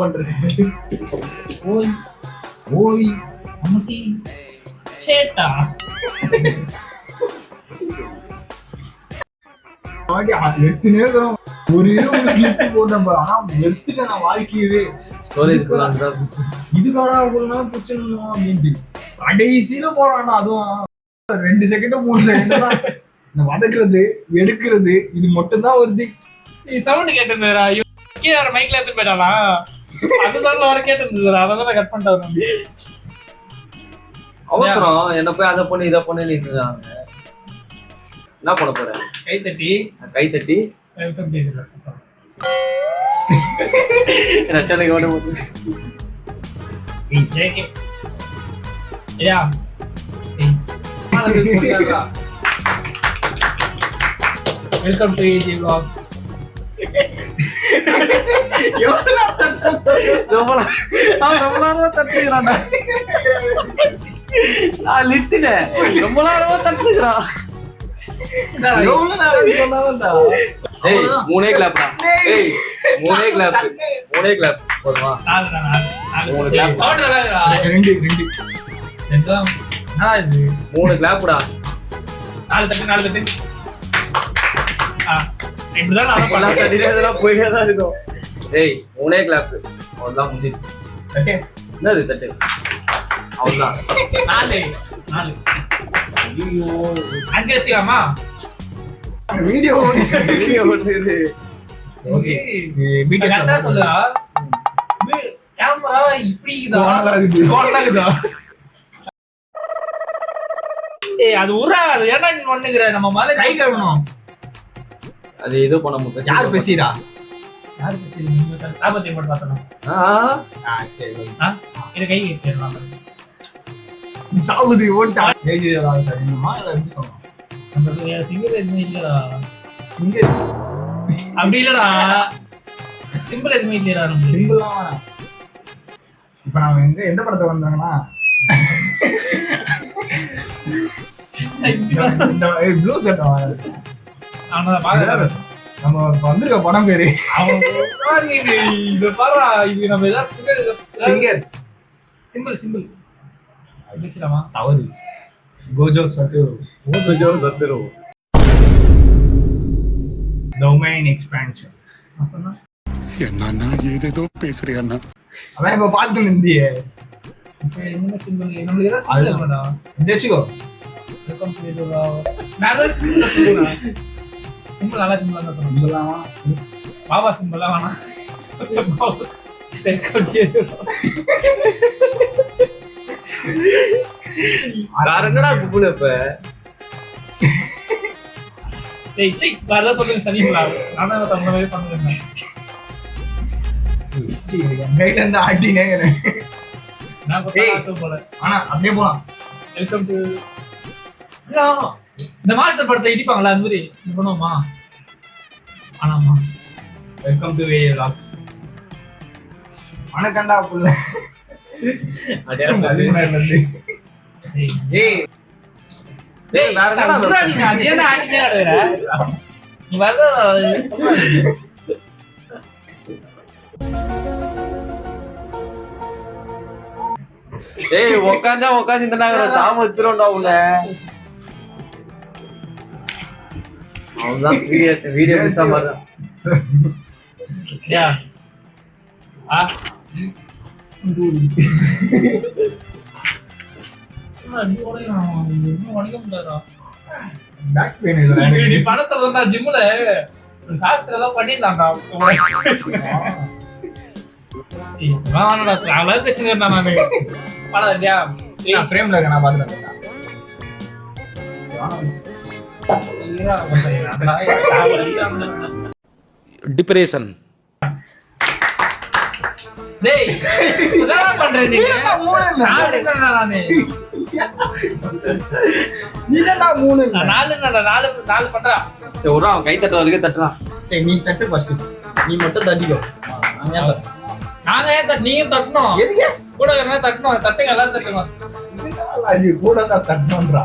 ஓய் ஓய் அம்முட்டி சேட்டா எத்தனை ஒரே ஒரு கிளிப் போட்டேன். ஆனா எடுத்துக்க நான் வாழ்க்கையவே இதுக்காடா பிரச்சனை அப்படின்ட்டு கடைசியில போறான்டா. அதுவும் 2 செகண்ட் 3 செகண்ட் தான் வதக்குறது எடுக்கிறது இது மட்டும் தான் வருது. சவுண்ட் கேட்டிருந்தா கீழே மைக்ல எடுத்து போயிட்டானா அந்த சவுண்ட்ல வர கேட்டிருந்தது. அதான் கட் பண்ணிட்டாங்க. அவசரம் என்ன போய் அதை பண்ணி இதை பண்ணி நின்றுதாங்க. என்ன பண்ண போற? கைத்தட்டி ரச்சனைக்கு ஓட வெல்கம் டு ஏஜி vlogs. நான் லிட்டுனேன் ரொம்ப நேரமா தட்டுக்கிறான். மூணே கிளாப் போதுமா? 3 கிளாப் 3 கிளாப்டா. 4 தட்டு இப்படிதான் நான் போயிட்டே தான் இருக்கும். ஏய் 3 கிளாப் அவ்வளவுதான் முடிஞ்சிச்சு. என்னது தட்டு? அவ்வளவுதான் 4 ஐயோ 5 வச்சுக்காமா வீடியோ ஓடுது. ஓகே கரெக்ட்டா சொல்லுடா. கேமரா இப்படி கோணலாகுதா? ஏய் அது உறாது. ஏன்டா நீ ஒண்ணுங்கற நம்ம மேல கை கழுவணும். அது ஏதோ பண்ண முடியாது. யார் பேசிரா? நீங்க தாபத்தை மட்டும் பார்த்தணும். சரி இது கை கேட்கலாம். சாவுதிரி ஓட்டா ஏஜி சார் இந்த மாதிரி எப்படி சொல்லணும்? நம்ம சிங்கிள் எதுவுமே இல்லடா. இங்க அப்படி இல்லடா. சிம்பிள் எதுவுமே இல்லடா. நம்ம சிம்பிளா வேணாம். இப்ப நாம எந்த படத்தை வந்தாங்கன்னா இந்த ப்ளூ செட் ஆனா பாக்க நம்ம வந்திருக்க படம் பேரு இது பாரு. இது நம்ம ஏதாவது சிம்பிள் அடிச்சலாமா? தவறு. கோஜோ சத்துரு டொமைன் எக்ஸ்பான்ஷன். அப்பனா என்னன்னா ஏதேதோ பேசுறியா அண்ணா? அதான் இப்ப பார்த்து நிந்தியே. என்ன சிம்பிள் நம்மளுக்கு ஏதாவது சிம்பிள் இல்லடா. வெச்சுக்கோ. வெல்கம் டு இதுவா. நான் சிம்பிள் சொல்றேன். சிம்பிள் நல்லா சிம்பிளா தான் சொல்றேன். சொல்லலாமா? பாபா சிம்பிளா வேணா. என்னடா குப்புல இப்ப வரதா சொல்லுங்க. சரிங்களா? நானும் அந்த மாதிரி பண்ணுறேன். கையில இருந்து ஆட்டினே நான் போல. ஆனா அப்படியே போலாம். வெல்கம் டு இந்த மாஸ்டர் படத்தை இடிப்பாங்களா அந்த மாதிரி பண்ணுவோமா? ஆனாமா வெல்கம் டு ஏஜி vlogs. வணக்கம்டா புள்ள. ஏய் டேய் வேற என்னடா நீ அதேனா ஆட்டினே ஆடுற. நீ வரதா ஏய் உட்காந்து இந்த நாங்க சாம வச்சிரோம்டா உள்ள. அவ்வளவுதான் வீடியோ பிடிச்ச மாதிரி. யா பேக் பெயின் இதுல படத்துல வந்தா ஜிம்ல சாஸ்திரம் பண்ணியிருந்தாண்டா. அவ்வளவு பேசுங்க நானு படம் இல்லையா? ஃப்ரேம்ல இருக்க நான் பாத்துட்டேன். டிப்ரெஷன். டேய் என்ன பண்றீங்க நீங்க? நானே நீதான்டா 3 4 பண்றா. சரி ஒரு அவன் கை தட்ட வரைக்கும் தட்டுறான். சரி நீ தட்டு ஃபர்ஸ்ட். நீ மட்டும் தட்டிக்கோ. நாங்க ஏன் நீயும் தட்டணும்? எதுக்கு கூட வேற தட்டணும்? தட்டுங்க எல்லாரும் தட்டுங்க. அது கூட தான் தட்டணும்ன்றா.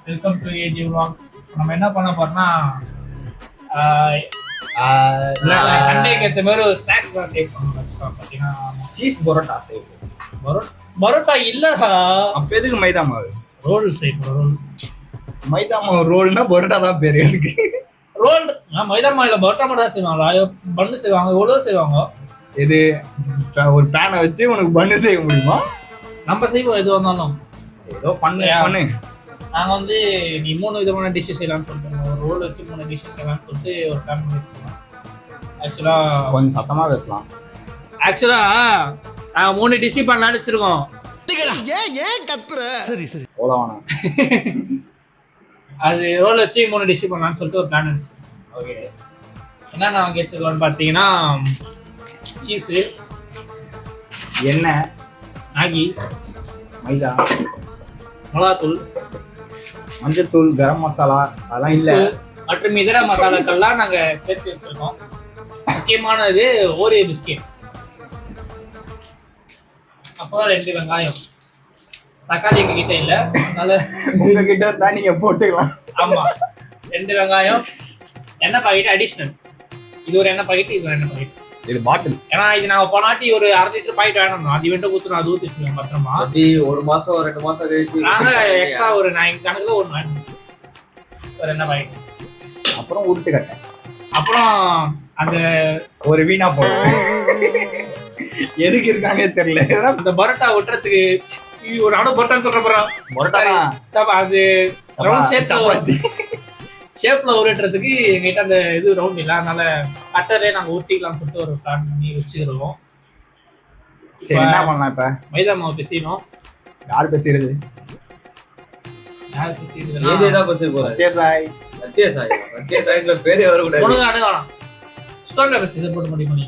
Welcome to AG vlogs. நம்ம என்ன பண்ண போறோம்னா சண்டேக்கு ஏற்ற மாதிரி ஒரு ஸ்நாக்ஸ் தான் சேவ் பண்ணணும். பார்த்தீங்கன்னா சீஸ் பரோட்டா செய்வோம். பரோட்டா இல்லடா, அப்ப எதுக்கு மைதா மாவு? ரோல் செய்வோம். ரோல் மைதா மாவு ரோல்னா பரோட்டா தான் பேரு எனக்கு. ரோல் மைதா மாவுல பரோட்டா மட்டும் தான் செய்வாங்க, பண்ணு செய்வாங்க, எவ்வளோ செய்வாங்க. இது ஒரு பேனை வச்சு உனக்கு பண்ணு செய்ய முடியுமா? நம்ம செய்வோம் எது வந்தாலும். ஏதோ பண்ணு. நாங்கள் வந்து நீ 3 விதமான டிஷ்ஷஸ் செய்யலாம்னு சொல்லிட்டு ஒரு ரோல் வச்சு 3 டிஷ்ஷஸ் செய்யலாம்னு சொல்லிட்டு ஒரு பிளான் பண்ணி வச்சுருக்கோம். ஆக்சுவலாக கொஞ்சம் சத்தமாக பேசலாம். நாங்கள் 3 டிஷ்ஷு பண்ணலான்னு வச்சுருக்கோம். ஏன் கத்துற? சரி அவ்வளோ வேணாம். அது ரோல் வச்சு 3 டிஷ்ஷு பண்ணலான்னு சொல்லிட்டு ஒரு பிளான் வச்சுருக்கோம். ஓகே, என்னென்ன வாங்கி வச்சுருக்கோம்னு பார்த்தீங்கன்னா சீஸு, எண்ணெய், மேகி, மைதா, மிளகாத்தூள், மஞ்சத்தூள், கரம் மசாலா அதெல்லாம் இல்லை மற்றும் இதர மசாலாக்கள்லாம் நாங்கள் சேர்த்து வச்சுருக்கோம். முக்கியமானது ஓரியோ பிஸ்கெட், அப்புறம் 2 வெங்காயம். தக்காளி எங்ககிட்ட இல்லை, அதனால உங்ககிட்ட தான் நீங்கள் போட்டுக்கலாம். ஆமாம், 2 வெங்காயம், எண்ணெய் பாக்கெட் அடிஷ்னல். இது ஒரு எண்ணெய் பாக்கெட், இது ஒரு எண்ணெய் பாக்கெட். இது பாட்டில். ஏன்னா இது நான் போனாட்டி ஒரு 1/2 லிட்டர் பாக்கெட் வேணும். அது இவன்ட்ட ஊற்றுறோம், அது ஊற்றி வச்சுக்கோங்க பத்திரமா. அப்படி 1 மாசம் 2 மாசம் கழிச்சு நாங்கள் எக்ஸ்ட்ரா ஒரு 9 கணக்கில் ஒரு 9 ஒரு எண்ணெய் பாக்கெட். அப்புறம் உருட்டுக்கட்டை, அப்புறம் அந்த ஒரு வீணா போடுறேன். எதுக்கு இருக்காங்க தெரியல. அந்த பரோட்டா ஒட்டுறதுக்கு ஒரு அணு பரோட்டான்னு சொல்ற போறோம். அது ரவுண்ட் ஷேப்ல உருட்டுறதுக்கு எங்கிட்ட அந்த இது ரவுண்ட் இல்லை, அதனால கட்டரே நாங்க ஊற்றிக்கலாம்னு சொல்லிட்டு ஒரு பிளான் பண்ணி வச்சுக்கிறோம். சரி, என்ன பண்ணலாம் இப்ப? மைதா மாவு பேசினோம். யார் பேசுறது? யார் பேசுறது? ஏஜேதான் பேச போறாரு. சத்தியசாயில பேரே வரக்கூடாது. உனக்கு அணுகலாம் ஸ்டோன்ல பேசி இதை போட்டு முடிவு பண்ணி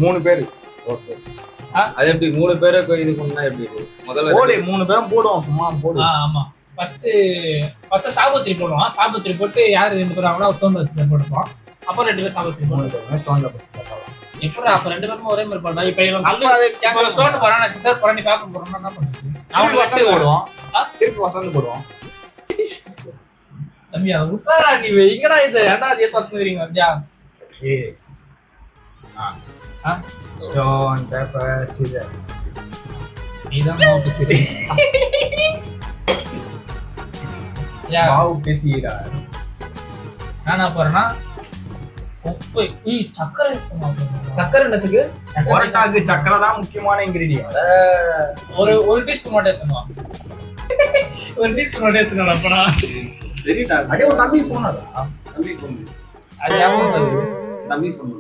3 பேர். ஓகே, அது எப்படி 3 பேரை இது பண்ணா எப்படி? முதல்ல போடு, 3 பேரும் போடுவோம். சும்மா போடு. ஆமா, ஃபர்ஸ்ட் சாபத்திரி போடுவோம். சாபத்திரி போட்டு யார் 2 பேர் ஆகலாம் ஸ்டோன்ல வச்சு போட்டுப்போம். அப்புறம் 2 பேர் சாபத்திரி போடுவோம். ஸ்டோன்ல பஸ் சாப்பிடலாம். எப்படி அப்ப 2 பேரும் ஒரே மாதிரி பண்ணா? இப்ப இவன் ஸ்டோன் போறான், நான் சிசர் போறேன், நீ காக்க போறேன்னா என்ன பண்றது? அவன் வசந்து போடுவோம். திருப்பி வசந்து போடுவோம். தம்பி அதை விட்டாரா நீ? எங்கடா இது? ஏன்டா அதே பார்த்துக்கிறீங்க? வந்தியா ஸ்டோன் பேப்பர் சீசர். நீதான் மாவு பேசுறீ. மாவு பேசுகிறா. நானா போறேன்னா உப்பு, சக்கரை. சக்கரை என்னத்துக்கு? பரோட்டாக்கு சக்கரை தான் முக்கியமான இன்கிரீடியன்ட். ஒரு டீஸ்பூன் மட்டும் எடுத்துமா? ஒரு டீஸ்பூன் மட்டும் எடுத்துக்கணும். அப்பனா தெரியுதா? அடே ஒரு தம்பி போனாரா? தம்பி பொண்ணு. அது யாரும் தம்பி பொண்ணு.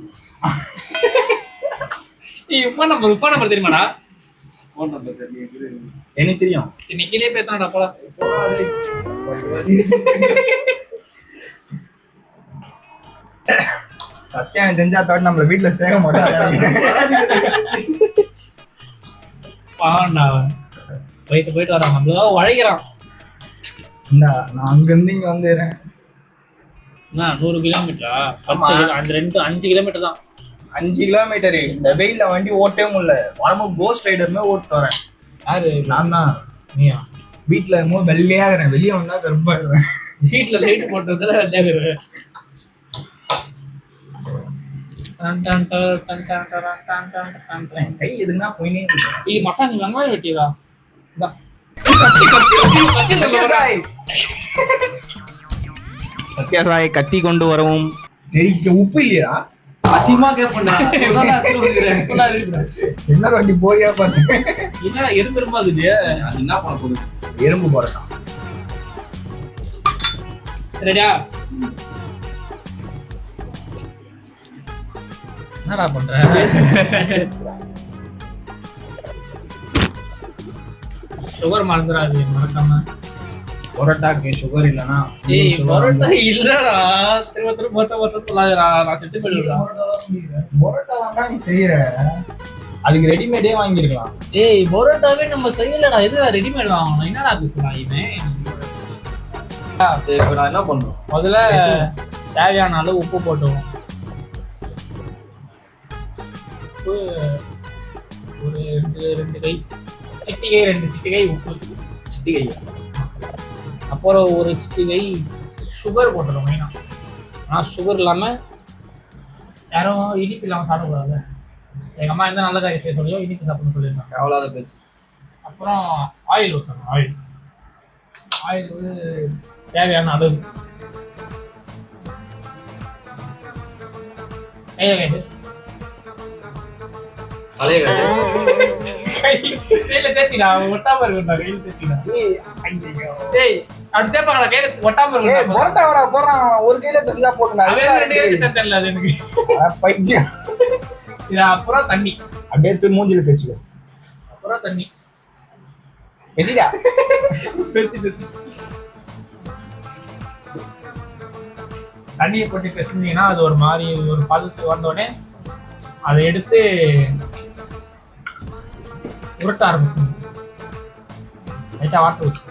உப்பா நம்பர் தெரியுமாடா? போன் நம்பர் தெரியுது. எனக்கு தெரியும். இன்னைக்கிலே பேத்தனடா போடா. சத்தியம் தெரிஞ்சா தவிர நம்மள வீட்டுல சேர்க்க மாட்டாங்க. பாண்டா போயிட்டு வரான், நம்மள உழைக்கிறான். நான் அங்க இருந்து இங்க வந்துடுறேன். 100 கிலோமீட்டரா? அந்த 5 கிலோமீட்டர் தான். 5 கிலோமீட்டர். இந்த வெயில்ல வண்டி ஓட்டவே முடியல. வரும்போது கோஸ்ட் ரைடர்மே ஓட்டு வரேன். யாரு? நான் தான். நீயா? வீட்டுல இருக்கும்போது வெள்ளையா இருக்கிறேன், வெளியே வந்தா கருப்பாடுறேன். வீட்டுல லைட் போட்டதுல வெள்ளையா. கை எதுக்குன்னா போயினே இருக்கு. மக்கா நீ வெங்காயம் வெட்டிடா. சத்யாசாய் கத்தி கொண்டு வரவும். தெரிக்க உப்பு இல்லையா? அசிமா கேப்பண்டா. சின்ன வண்டி போறியா பார்த்து என்ன எறும்பு ஆகுது? என்ன பண்ண போகுது? எறும்பு போறதான். ரெடியா? என்னடா பண்ற? சுகர் மறந்துடாது, மறக்காம. பரோட்டாக்கு சுகர் இல்லனா? ஏய் பரோட்டா இல்லடா, திரும்ப சொல்லாதடா, நான் செத்து போயிடுவேன். பரோட்டா தான் நீ செய்யற. அதுக்கு ரெடிமேடே வாங்கிருக்கலாம். ஏய் பரோட்டாவே நம்ம செய்யலடா, எதுடா ரெடிமேட் வாங்கணும்? என்னடா பேசுறான் இவன்? இப்போ நான் என்ன பண்ணணும்? முதல்ல தேவையான அளவு உப்பு போட்டுவோம். உப்பு ஒரு 2 கை, சிட்டிகை 2 சிட்டிகை உப்பு. சிட்டிகை அப்புறம் ஒரு சிட்டிகை சுகர் போட்டுரும் மெயினாக. ஆனால் சுகர் இல்லாமல் யாரும் இனிப்பு இல்லாமல் சாப்பிடக்கூடாது. எங்கள் அம்மா எந்த நல்ல காரியம் செய்ய சொல்லியோ இனிப்பு சாப்பிடணும்னு சொல்லியிருந்தாங்க. அவ்வளோதான் பேச்சு. அப்புறம் ஆயில் ஊற்றணும். ஆயில் வந்து தேவையான அளவு. கையில தேய்ச்சிடா, ஒட்டாம இருக்கா கையில தேய்ச்சிடா. டேய் அப்படி தேப்பாங்கடா கையில ஒட்டாம இருக்கா. பரோட்டா வடை போறான் ஒரு கையில பெருசா போட்டுனா ரெண்டு கையில தெரியல அது எனக்கு. பைத்தியம். இது அப்புறம் தண்ணி அப்படியே மூஞ்சில தேய்ச்சிக்கோ. அப்புறம் தண்ணி வெச்சிடா. தண்ணியை போட்டு பிசைஞ்சீங்கன்னா அது ஒரு மாதிரி ஒரு பதத்துக்கு வந்தோடனே அதை எடுத்து உருட்ட ஆரம்பிச்சு லைட்டா வாட்டர் ஊற்றி.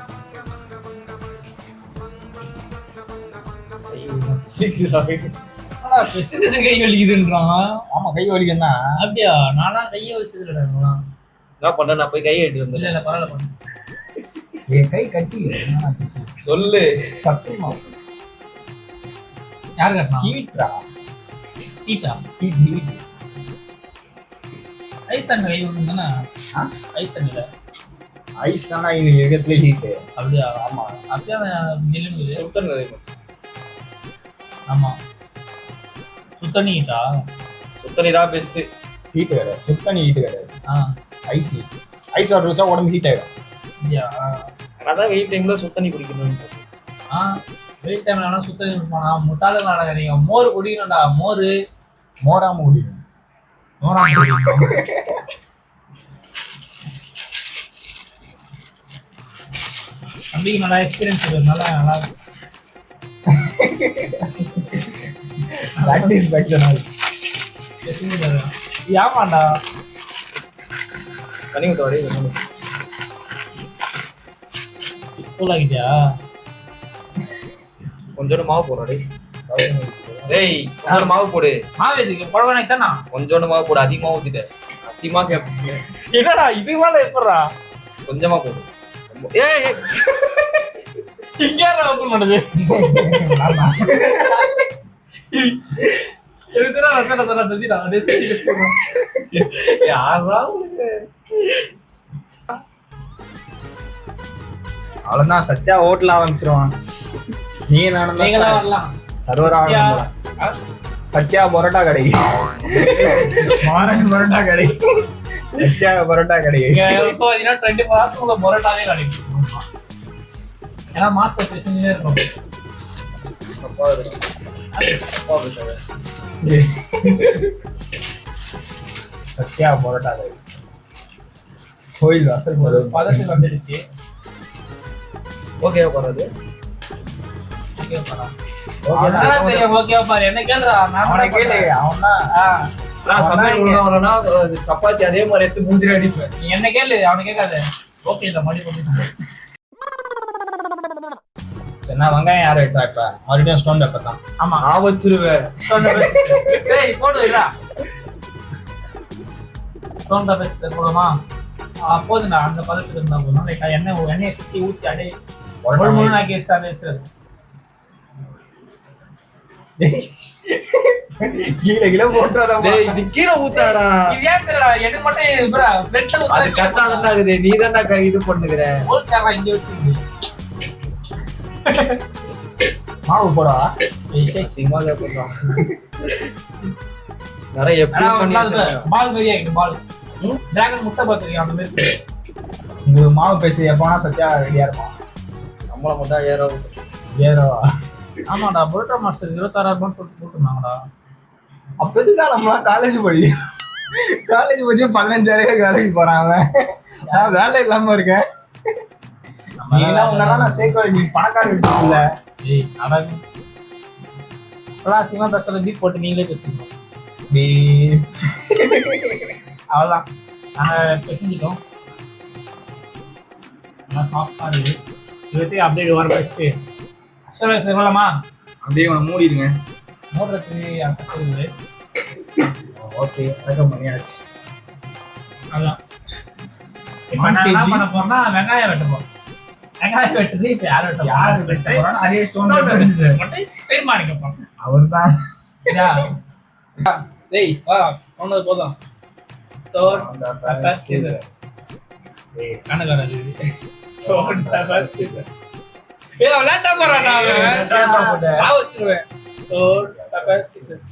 கை வலிக்குதுன்றான். ஆமா கை வலிக்குன்னா அப்படியா? நானா கையை வச்சது இல்லடா. என்ன பண்ண, நான் போய் கையை எட்டி வந்து. இல்ல பரவாயில்ல பண்ணு. என் கை கட்டி சொல்லு. சத்தியமா யாரு கட்டினா? ஹீட்ரா. ஹீட்டா? ஹீட். ஐஸ் தண்ணி கை விடுந்தானே? ஐஸ் தண்ணியில ஐஸ் தானா இது இடத்துல ஹீட். அப்படியா? ஆமா அப்படியே அந்த ஜில்லுன்னு சுத்தம். ஆமா சுத்தண்ணி ஹீட்டா? சுத்தனி தான் பெஸ்ட். ஹீட் கிடையாது, சுத்தனி ஹீட் கிடையாது. Ice heat. ஐஸ் வாட்டர் வச்சா உடம்பு ஹீட் ஆயிடும். அப்படியா? அதான் வெயில் டைம்ல சுத்தனி குடிக்கணும். வெயில் டைம்ல வேணா சுத்தண்ணி குடிப்பானா? முட்டாளு நீங்க மோர் குடிக்கணும்டா. மோராம குடிக்கணும். தம்பிக்கு நல்லா எக்ஸ்பீரியன்ஸ் இருக்கிறதுனால நல்லா சாட்டிஸ்ஃபேக்ஷன் ஆகுது. ஏமாண்டா தனி ஊற்ற கூலாகிட்டியா? கொஞ்சோண்டு மாவு போடுறா. டேய் கொஞ்சோண்டு மாவு போடு. மாவு எதுக்கு? குழம்பு நினைச்சானா? கொஞ்சோண்டு மாவு போடு. அதிகமா ஊத்திட்ட அசிமா கேப்பீங்க. என்னடா இது மேல எப்படா? கொஞ்சமா போடு. ஏய் இங்க ஓபன் பண்ணுது. எதுக்குடா ரசன பேசிடா? யாரா உங்களுக்கு? அவ்வளவுதான், சத்யா ஹோட்டல் ஆரம்பிச்சிருவான். நீ நானும் நீங்களா வரலாம். சர்வர் ஆரம்பிக்கலாம். சத்யா பரோட்டா கடை. மாரன் பரோட்டா கடை. சத்யா பரோட்டா கடை. இங்க இப்போ பாத்தீங்கன்னா 24 hours உள்ள பரோட்டாவே கிடைக்கும். ஏன்னா மாஸ்டர் பேசினே இருக்கும். சத்யா பரோட்டா கடை கோயில் வாசல் ஒரு பதத்துக்கு வந்துடுச்சு. ஓகே போறது. ஓகே பாரா. ஓகே பாரு. என்ன கேளுடா? அவனை கேளு. அவனா சமையல் உள்ளவனா சப்பாத்தி அதே மாதிரி எடுத்து மூஞ்சில அடிப்பேன். நீ என்ன கேளு, அவனை கேட்காத. ஓகே இல்ல மணி பண்ணி. சரி, நான் வெங்காயம் யாரும் எடுத்தா இப்ப மறுபடியும் ஸ்டோன் பேப்பர் தான். ஆமா நான் வச்சிருவேன். ஏய் போடு இல்ல. ஸ்டோன் பேப்பர் போடுமா? போதுண்ணா, அந்த பதத்துக்கு இருந்தா போதும். லைட்டா எண்ணெயை சுத்தி ஊற்றி அப்படியே ஒரு மூணு நாக்கி வச்சுட்டு வச்சிருது. கீழே போட்டுறதா? இது கீழே ஊத்தாடா. இது ஏன் தெரியல, எனக்கு மட்டும் ப்ரோ ஃப்ரெண்ட்ல ஊத்தா. அது கரெக்ட்டா தான் ஆகுது. நீ தான்டா இது பண்ணுகிற. ஹோல் சேவா இங்க வச்சிருக்கீங்க. மாவு போடா. சிங்கமா கேட்போம். நிறைய எப்படி பண்ணி பால் மாதிரியா இருக்கு. பால் டிராகன் முட்டை பாத்துருக்கீங்க அந்த மாதிரி. உங்களுக்கு மாவு பேசி எப்போனா சத்யா ரெடியா இருப்பான். சம்பளம் மட்டும் 5000 ஏறவா? ஆமாடா, புரோட்டா மாஸ்டர் 26,000 போட்டுருந்தாங்கடா. அப்ப எதுக்கா நம்மளாம் காலேஜ் படி காலேஜ் போச்சு 15,000 வேலைக்கு போறான் அவன். நான் வேலை இல்லாம இருக்கேன். நான் சேர்க்க நீ பணக்கார இல்ல. ஏய் அதான் சினிமா பேசுற பீட் போட்டு நீங்களே பேசிக்கணும். அவ்வளோதான், நாங்கள் பேசிக்கிட்டோம். நல்லா சாஃப்டாக இருக்குது. இதுக்கு அப்படியே வர வச்சுட்டு அக்ஷரா சொல்லலாமா? அப்படியே மூடிடுங்க. மூடுறதுக்கு கற்றுக்குது. ஓகே, ரெக்கம் பண்ணியாச்சு. அதான் இப்போ நான் என்ன பண்ண போறேன்னா வெங்காயம் வெட்ட போறேன். வெங்காயம் வெட்டுறது இப்ப யார் வெட்ட யாரு வெட்ட போறானோ அதே ஸ்டோன் மட்டும் தீர்மானிக்கப்பா அவர்தான் டேய் வா சொன்னது போதும் ஸ்டோன் பேப்பர் சீசர் கணக்காரது ஸ்டோன் பேப்பர் சீசர் ஏய் விளையாட்டா போறாடா அவன் சாவ வச்சிருவேன் ஸ்டோன் பேப்பர் சீசர்